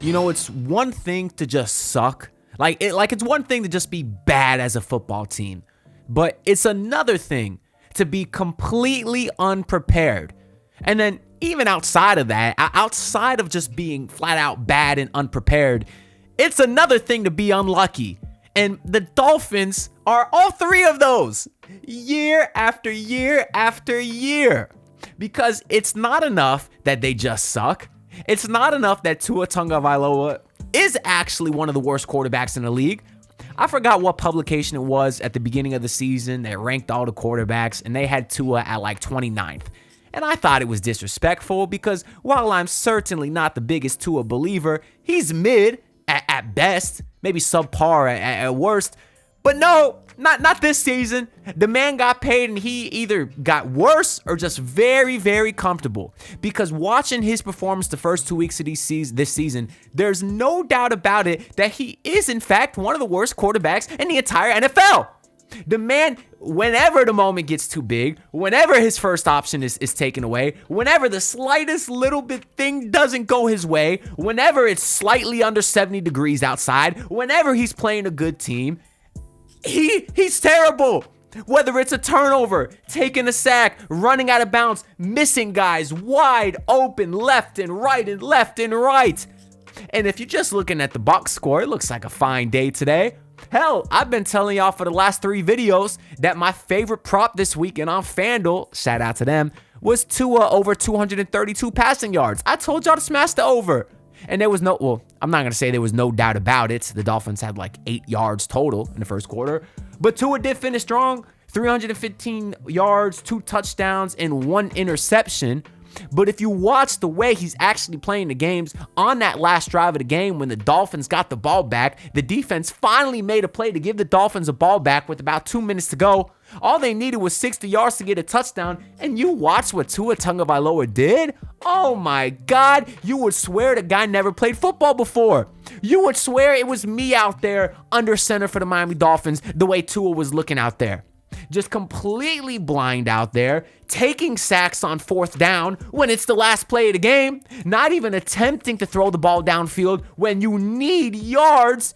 You know, it's one thing to just suck. It's one thing to just be bad as a football team. But it's another thing to be completely unprepared. And then even outside of that, outside of just being flat out bad and unprepared, it's another thing to be unlucky. And the Dolphins are all three of those year after year after year. Because it's not enough that they just suck. It's not enough that Tua Tagovailoa is actually one of the worst quarterbacks in the league. I forgot what publication it was at the beginning of the season that ranked all the quarterbacks, and they had Tua at like 29th. And I thought it was disrespectful because while I'm certainly not the biggest Tua believer, he's mid at best, maybe subpar at worst. But no, not this season. The man got paid and he either got worse or just very, very comfortable. Because watching his performance the first 2 weeks of this season, there's no doubt about it that he is in fact one of the worst quarterbacks in the entire NFL. The man, whenever the moment gets too big, whenever his first option is taken away, whenever the slightest little bit thing doesn't go his way, whenever it's slightly under 70 degrees outside, whenever he's playing a good team, he's terrible. Whether it's a turnover, taking a sack, running out of bounds, missing guys wide open left and right and left and right. And if you're just looking at the box score, it looks like a fine day today. Hell, I've been telling y'all for the last 3 videos that my favorite prop this weekend on FanDuel, shout out to them, was Tua over 232 passing yards. I told y'all to smash the over. And there was I'm not going to say there was no doubt about it. The Dolphins had like 8 yards total in the first quarter. But Tua did finish strong. 315 yards, 2 touchdowns, and 1 interception. But if you watch the way he's actually playing the games, on that last drive of the game when the Dolphins got the ball back, the defense finally made a play to give the Dolphins a ball back with about 2 minutes to go. All they needed was 60 yards to get a touchdown, and you watch what Tua Tagovailoa did? Oh my God, you would swear the guy never played football before. You would swear it was me out there under center for the Miami Dolphins the way Tua was looking out there. Just completely blind out there, taking sacks on 4th down when it's the last play of the game, not even attempting to throw the ball downfield when you need yards.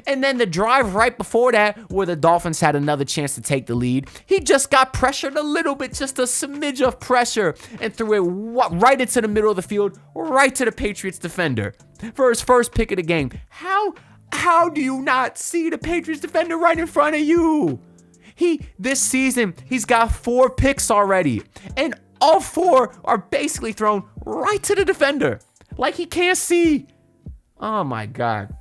And then the drive right before that, where the Dolphins had another chance to take the lead, he just got pressured a little bit, just a smidge of pressure, and threw it right into the middle of the field, right to the Patriots defender for his first pick of the game. How do you not see the Patriots defender right in front of you? This season, he's got 4 picks already, and all 4 are basically thrown right to the defender, like he can't see. Oh my God.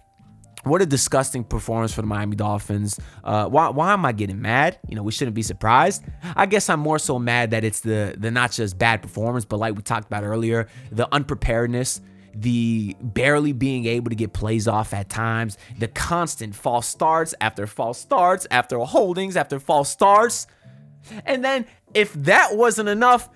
What a disgusting performance for the Miami Dolphins. Why am I getting mad? We shouldn't be surprised. I guess I'm more so mad that it's the not just bad performance, but like we talked about earlier, the unpreparedness, the barely being able to get plays off at times, the constant false starts after holdings after false starts. And then if that wasn't enough,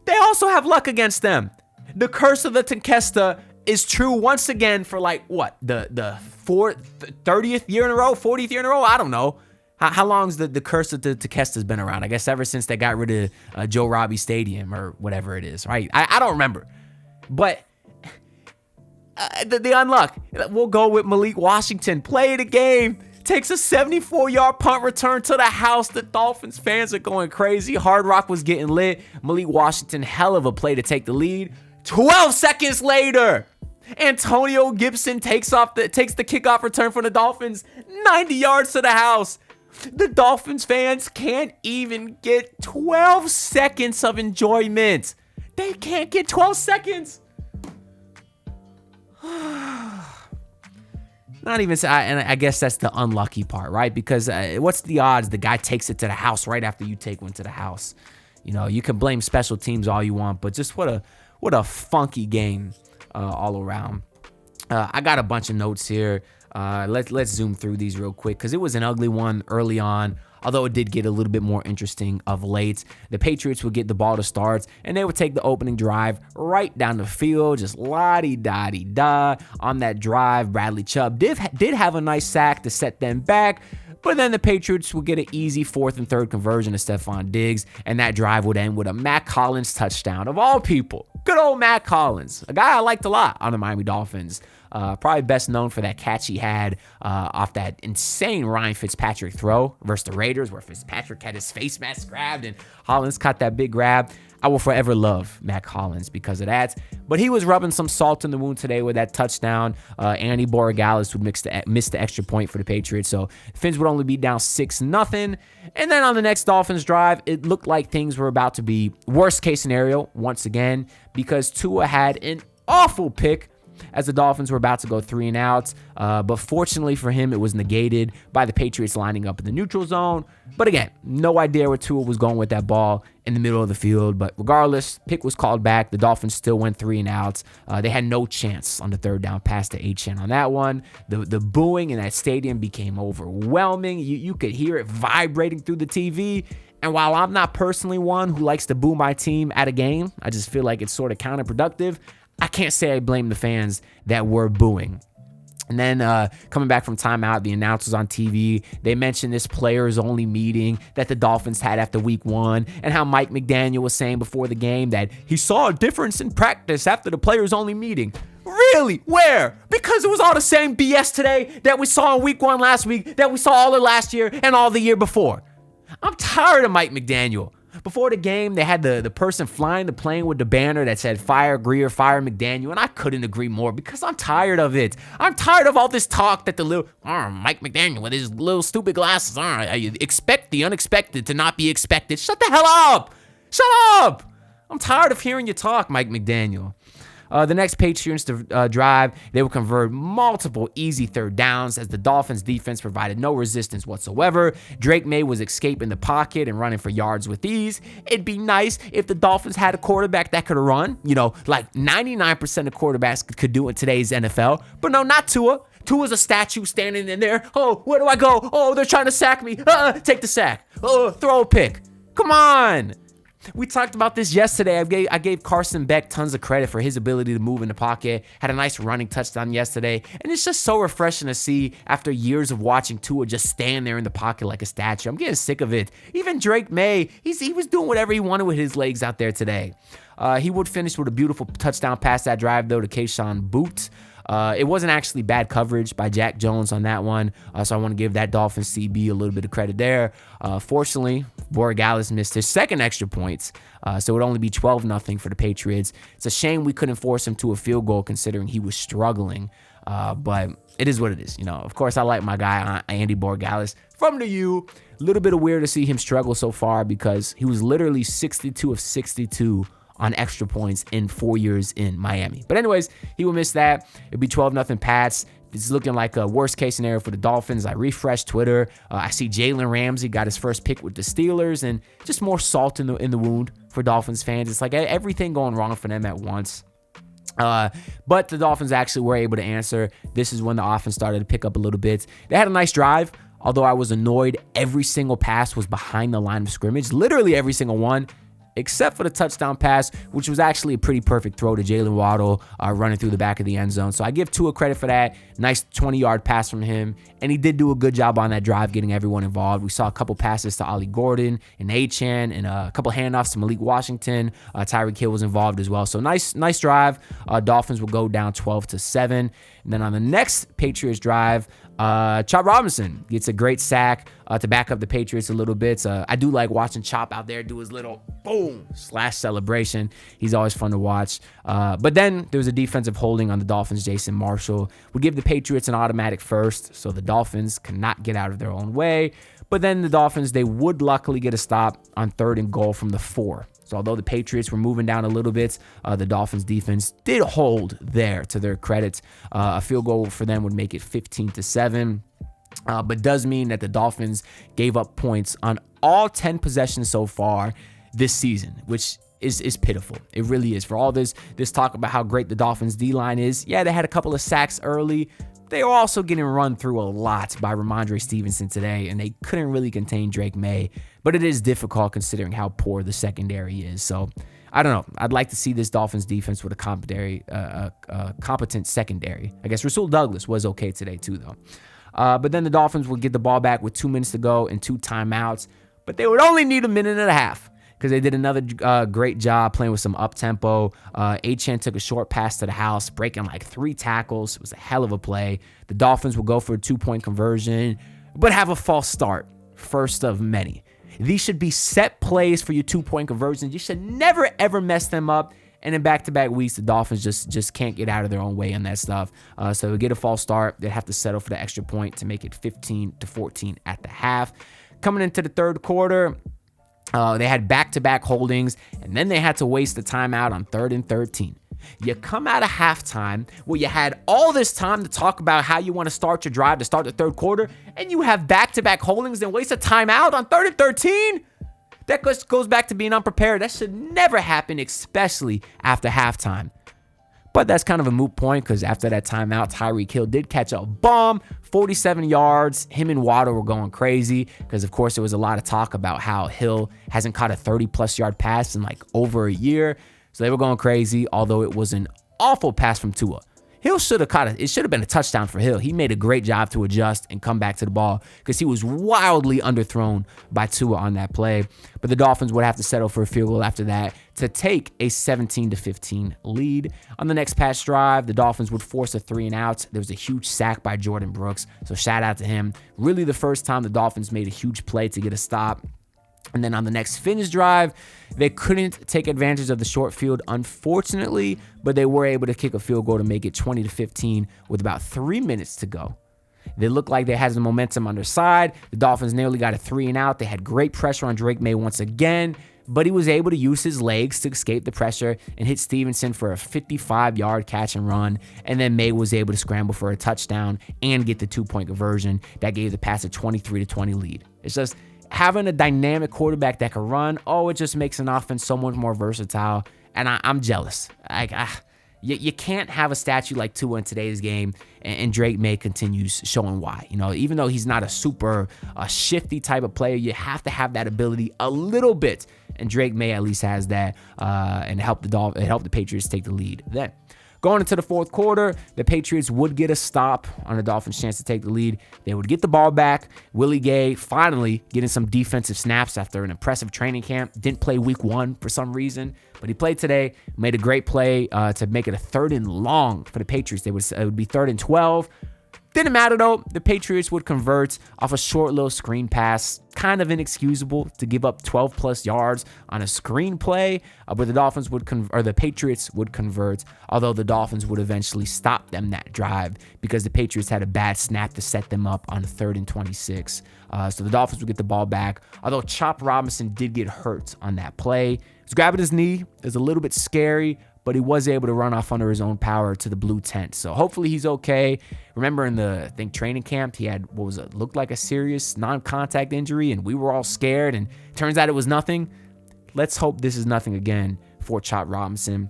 they also have luck against them. The curse of the Tenkesta is true once again for the 30th year in a row, 40th year in a row? I don't know. How long's the curse of the Tenkesta's been around? I guess ever since they got rid of Joe Robbie Stadium or whatever it is, right? I don't remember. But the unluck. We'll go with Malik Washington. Play the game. Takes a 74-yard punt return to the house. The Dolphins fans are going crazy. Hard Rock was getting lit. Malik Washington, hell of a play to take the lead. 12 seconds later, Antonio Gibson takes the kickoff return for the Dolphins. 90 yards to the house. The Dolphins fans can't even get 12 seconds of enjoyment. They can't get 12 seconds. Not even, and I guess that's the unlucky part, right? Because what's the odds the guy takes it to the house right after you take one to the house? You can blame special teams all you want, but just what a funky game all around. I got a bunch of notes here. Let's zoom through these real quick because it was an ugly one early on. Although it did get a little bit more interesting of late. The Patriots would get the ball to start, and they would take the opening drive right down the field, just la-di-da-di-da. On that drive, Bradley Chubb did have a nice sack to set them back, but then the Patriots would get an easy 4th and 3rd conversion to Stephon Diggs, and that drive would end with a Matt Collins touchdown, of all people. Good old Matt Collins, a guy I liked a lot on the Miami Dolphins. Probably best known for that catch he had off that insane Ryan Fitzpatrick throw versus the Raiders, where Fitzpatrick had his face mask grabbed and Hollins caught that big grab. I will forever love Mac Hollins because of that. But he was rubbing some salt in the wound today with that touchdown. Andy Borregales would miss the extra point for the Patriots. So Fins would only be down 6-0. And then on the next Dolphins drive, it looked like things were about to be worst case scenario once again because Tua had an awful pick as the Dolphins were about to go 3 and out. But fortunately for him, it was negated by the Patriots lining up in the neutral zone. But again, no idea where Tua was going with that ball in the middle of the field. But regardless, pick was called back. The Dolphins still went 3 and out. They had no chance on the third down pass to Achane on that one. The booing in that stadium became overwhelming. You could hear it vibrating through the TV. And while I'm not personally one who likes to boo my team at a game, I just feel like it's sort of counterproductive. I can't say I blame the fans that were booing. And then coming back from timeout, the announcers on TV, they mentioned this players-only meeting that the Dolphins had after week 1 and how Mike McDaniel was saying before the game that he saw a difference in practice after the players-only meeting. Really? Where? Because it was all the same BS today that we saw in week 1 last week, that we saw all of last year and all the year before. I'm tired of Mike McDaniel. Before the game, they had the person flying the plane with the banner that said fire Greer, fire McDaniel, and I couldn't agree more because I'm tired of it. I'm tired of all this talk that the little Mike McDaniel with his little stupid glasses, you expect the unexpected to not be expected. Shut the hell up! Shut up! I'm tired of hearing you talk, Mike McDaniel. The next Patriots drive, they would convert multiple easy third downs as the Dolphins defense provided no resistance whatsoever. Drake May was escaping the pocket and running for yards with ease. It'd be nice if the Dolphins had a quarterback that could run, like 99% of quarterbacks could do in today's NFL. But no, not Tua. Tua's a statue standing in there. Oh, where do I go? Oh, they're trying to sack me. Take the sack. Oh, throw a pick. Come on. We talked about this yesterday. I gave Carson Beck tons of credit for his ability to move in the pocket. Had a nice running touchdown yesterday. And it's just so refreshing to see after years of watching Tua just stand there in the pocket like a statue. I'm getting sick of it. Even Drake May, he was doing whatever he wanted with his legs out there today. He would finish with a beautiful touchdown pass that drive, though, to Keyshawn Boot. It wasn't actually bad coverage by Jack Jones on that one, so I want to give that Dolphins CB a little bit of credit there. Fortunately, Borregales missed his second extra points, so it would only be 12-0 for the Patriots. It's a shame we couldn't force him to a field goal considering he was struggling, but it is what it is. Of course, I like my guy, Andy Borregales from the U. A little bit of weird to see him struggle so far because he was literally 62 of 62 on extra points in 4 years in Miami. But anyways, he will miss that. It'll be 12-0 Pats. It's looking like a worst case scenario for the Dolphins. I refreshed Twitter. I see Jalen Ramsey got his first pick with the Steelers, and just more salt in the wound for Dolphins fans. It's like everything going wrong for them at once. But the Dolphins actually were able to answer. This is when the offense started to pick up a little bit. They had a nice drive, although I was annoyed. Every single pass was behind the line of scrimmage, literally every single one, except for the touchdown pass, which was actually a pretty perfect throw to Jalen Waddle running through the back of the end zone. So I give Tua credit for that. Nice 20-yard pass from him, and he did do a good job on that drive getting everyone involved. We saw a couple passes to Ollie Gordon and Achane and a couple handoffs to Malik Washington. Tyreek Hill was involved as well. So nice drive. Dolphins will go down 12-7. And then on the next Patriots drive, Chop Robinson gets a great sack to back up the Patriots a little bit. I do like watching Chop out there do his little boom / celebration. He's always fun to watch. But then there was a defensive holding on the Dolphins. Jason Marshall would give the Patriots an automatic first, so the Dolphins cannot get out of their own way. But then the Dolphins, they would luckily get a stop on 3rd and goal from the 4. So although the Patriots were moving down a little bit, the Dolphins defense did hold there to their credit. A field goal for them would make it 15-7. But does mean that the Dolphins gave up points on all 10 possessions so far this season, which is pitiful. It really is. For all this talk about how great the Dolphins D-line is, yeah, they had a couple of sacks early. They were also getting run through a lot by Ramondre Stevenson today, and they couldn't really contain Drake May. But it is difficult considering how poor the secondary is. So, I don't know. I'd like to see this Dolphins defense with a competent secondary. I guess Rasul Douglas was okay today too, though. But then the Dolphins would get the ball back with 2 minutes to go and 2 timeouts. But they would only need a minute and a half. because they did another great job playing with some up-tempo. Achane took a short pass to the house, breaking like 3 tackles. It was a hell of a play. The Dolphins will go for a 2-point conversion, but have a false start, first of many. These should be set plays for your 2-point conversions. You should never, ever mess them up. And in back-to-back weeks, the Dolphins just can't get out of their own way on that stuff. So they get a false start. They'd have to settle for the extra point to make it 15-14 at the half. Coming into the third quarter, they had back-to-back holdings, and then they had to waste the timeout on 3rd and 13. You come out of halftime where you had all this time to talk about how you want to start your drive to start the third quarter, and you have back-to-back holdings and waste a timeout on 3rd and 13? That goes back to being unprepared. That should never happen, especially after halftime. But that's kind of a moot point because after that timeout, Tyreek Hill did catch a bomb, 47 yards. Him and Waddle were going crazy because, of course, there was a lot of talk about how Hill hasn't caught a 30-plus yard pass in like over a year. So they were going crazy, although it was an awful pass from Tua. Hill should have caught it. It should have been a touchdown for Hill. He made a great job to adjust and come back to the ball because he was wildly underthrown by Tua on that play. But the Dolphins would have to settle for a field goal after that to take a 17-15 lead. On the next pass drive, the Dolphins would force a 3-and-out. There was a huge sack by Jordan Brooks, so shout out to him. Really the first time the Dolphins made a huge play to get a stop. And then on the next finish drive, they couldn't take advantage of the short field, unfortunately, but they were able to kick a field goal to make it 20-15 with about 3 minutes to go. They looked like they had the momentum on their side. The Dolphins nearly got a 3-and-out. They had great pressure on Drake May once again, but he was able to use his legs to escape the pressure and hit Stevenson for a 55-yard catch and run. And then May was able to scramble for a touchdown and get the 2-point conversion that gave the Pats a 23-20 lead. It's just having a dynamic quarterback that can run, it just makes an offense so much more versatile. And I'm jealous. You can't have a statue like Tua in today's game, and Drake May continues showing why. Even though he's not a super shifty type of player, you have to have that ability a little bit. And Drake May at least has that, and help the Patriots take the lead then. Going into the fourth quarter, the Patriots would get a stop on the Dolphins' chance to take the lead. They would get the ball back. Willie Gay finally getting some defensive snaps after an impressive training camp. Didn't play week 1 for some reason, but he played today. Made a great play to make it a 3rd and long for the Patriots. It would be 3rd and 12. Didn't matter though. The Patriots would convert off a short little screen pass. Kind of inexcusable to give up 12 plus yards on a screen play, but the Patriots would convert, although the Dolphins would eventually stop them that drive because the Patriots had a bad snap to set them up on 3rd and 26. So the Dolphins would get the ball back, although Chop Robinson did get hurt on that play. He was grabbing his knee. It was a little bit scary, but he was able to run off under his own power to the blue tent. So hopefully he's okay. Remember in the training camp, he had looked like a serious non-contact injury, and we were all scared, and turns out it was nothing. Let's hope this is nothing again for Chop Robinson.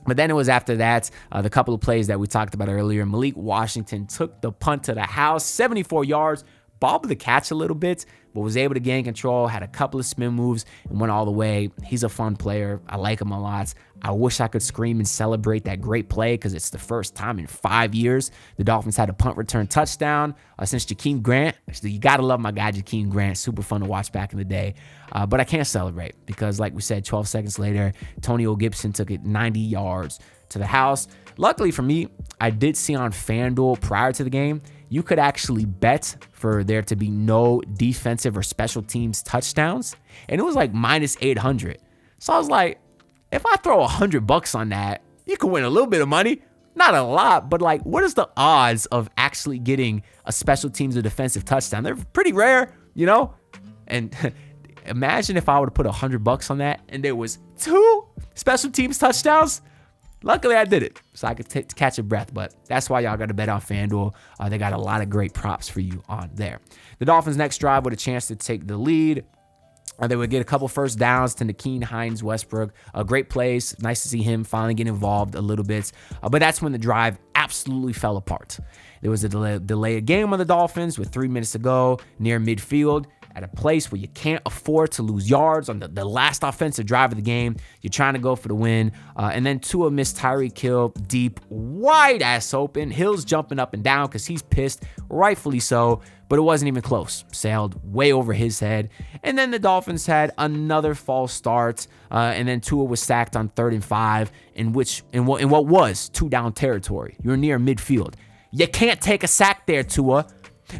But then it was after that, the couple of plays that we talked about earlier. Malik Washington took the punt to the house, 74 yards, bobbled the catch a little bit, but was able to gain control, had a couple of spin moves, and went all the way. He's a fun player. I like him a lot. I wish I could scream and celebrate that great play because it's the first time in 5 years the Dolphins had a punt return touchdown since Jakeem Grant. You got to love my guy, Jakeem Grant. Super fun to watch back in the day. But I can't celebrate because, like we said, 12 seconds later, Antonio Gibson took it 90 yards to the house. Luckily for me, I did see on FanDuel prior to the game, you could actually bet for there to be no defensive or special teams touchdowns. And it was like minus 800. So I was like, if I throw $100 on that, you could win a little bit of money. Not a lot, but like, what is the odds of actually getting a special teams or defensive touchdown? They're pretty rare, And imagine if I would have put $100 on that and there was 2 special teams touchdowns. Luckily, I did it, so I could catch a breath, but that's why y'all got to bet on FanDuel. They got a lot of great props for you on there. The Dolphins' next drive with a chance to take the lead. They would get a couple first downs to Nakeem Hines-Westbrook. Great plays. Nice to see him finally get involved a little bit. But that's when the drive absolutely fell apart. There was a delay of game on the Dolphins with 3 minutes to go near midfield. at a place where you can't afford to lose yards on the last offensive drive of the game. You're trying to go for the win. And then Tua missed Tyreek Hill deep, wide ass open. Hill's jumping up and down because he's pissed, rightfully so, but it wasn't even close. Sailed way over his head. And then the Dolphins had another false start, and then Tua was sacked on 3rd and 5, in what was 2-down territory. You're near midfield. You can't take a sack there, Tua,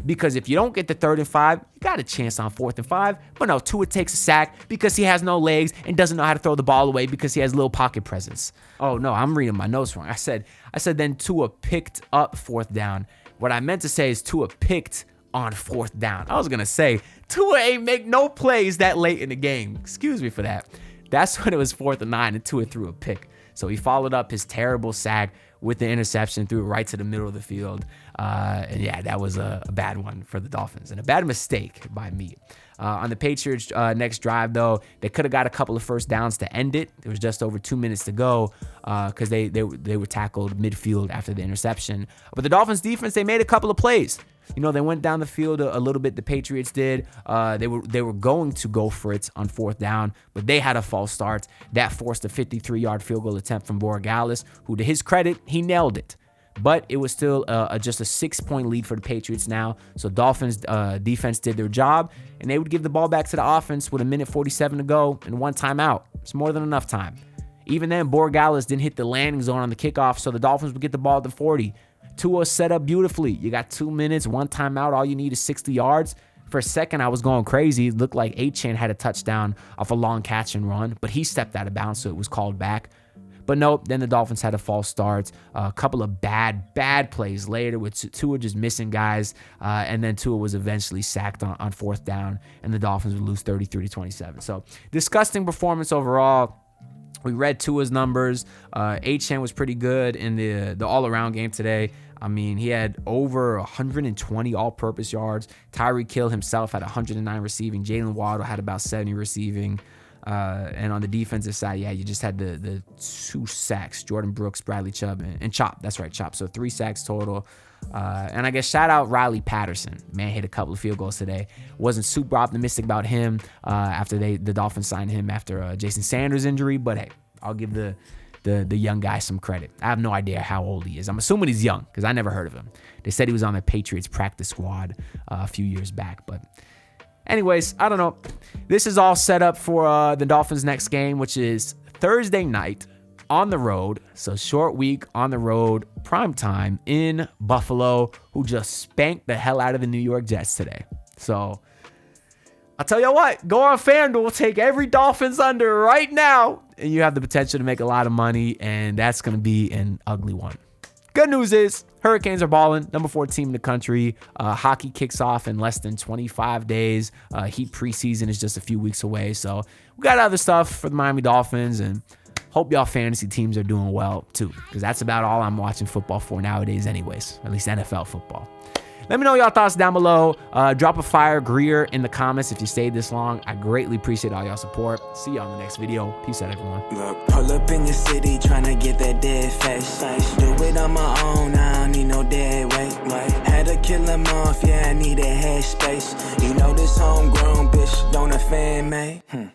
because if you don't get the 3rd and 5, you got a chance on 4th and 5. But no, Tua takes a sack because he has no legs and doesn't know how to throw the ball away because he has little pocket presence. Oh no, I'm reading my notes wrong. I said then Tua picked up 4th down. What I meant to say is Tua picked on 4th down. I was gonna say Tua ain't make no plays that late in the game. Excuse me for that. That's when it was 4th and 9 and Tua threw a pick. So he followed up his terrible sack with the interception, threw it right to the middle of the field. And yeah, that was a bad one for the Dolphins and a bad mistake by me. On the Patriots' next drive, though, they could have got a couple of first downs to end it. There was just over 2 minutes to go because they were tackled midfield after the interception. But the Dolphins' defense, they made a couple of plays. You know, they went down the field a little bit. The Patriots did. They were going to go for it on 4th down, but they had a false start. That forced a 53-yard field goal attempt from Borregales, who, to his credit, he nailed it. But it was still just a 6-point lead for the Patriots now. So Dolphins defense did their job, and they would give the ball back to the offense with 1:47 to go and 1 timeout. It's more than enough time. Even then, Borregales didn't hit the landing zone on the kickoff, so the Dolphins would get the ball at the 40. Tua set up beautifully. You got 2 minutes, 1 timeout. All you need is 60 yards. For a second, I was going crazy. It looked like Achane had a touchdown off a long catch and run, but he stepped out of bounds, so it was called back. But nope, then the Dolphins had a false start. A couple of bad plays later with Tua just missing guys. And then Tua was eventually sacked on 4th down, and the Dolphins would lose 33-27. So disgusting performance overall. We read Tua's numbers. Achane was pretty good in the all-around game today. I mean, he had over 120 all-purpose yards. Tyreek Hill himself had 109 receiving. Jalen Waddle had about 70 receiving. And on the defensive side, yeah, you just had the 2 sacks. Jordan Brooks, Bradley Chubb, and Chop. That's right, Chop. So 3 sacks total. And I guess shout out Riley Patterson. Man, hit a couple of field goals today. Wasn't super optimistic about him after the Dolphins signed him after Jason Sanders' injury. But hey, I'll give the young guy some credit. I have no idea how old he is. I'm assuming he's young because I never heard of him. They said he was on the Patriots practice squad a few years back. But anyways, I don't know. This is all set up for the Dolphins' next game, which is Thursday night on the road. So short week on the road, prime time in Buffalo, who just spanked the hell out of the New York Jets today. So I'll tell you what, go on FanDuel, take every Dolphins under right now, and you have the potential to make a lot of money, and that's going to be an ugly one. Good news is Hurricanes are balling, number 4 team in the country. Hockey kicks off in less than 25 days. Heat preseason is just a few weeks away. So we got other stuff for the Miami Dolphins, and hope y'all fantasy teams are doing well too, because that's about all I'm watching football for nowadays anyways, at least NFL football. Let me know y'all thoughts down below. Drop a fire Greer in the comments if you stayed this long. I greatly appreciate all y'all support. See y'all in the next video. Peace out, everyone. Look, pull up in your city trying to get that dead face. Do it on my own, I don't need no dead weight. Had to kill him off, yeah, I need a head space. You know this homegrown bitch don't offend me.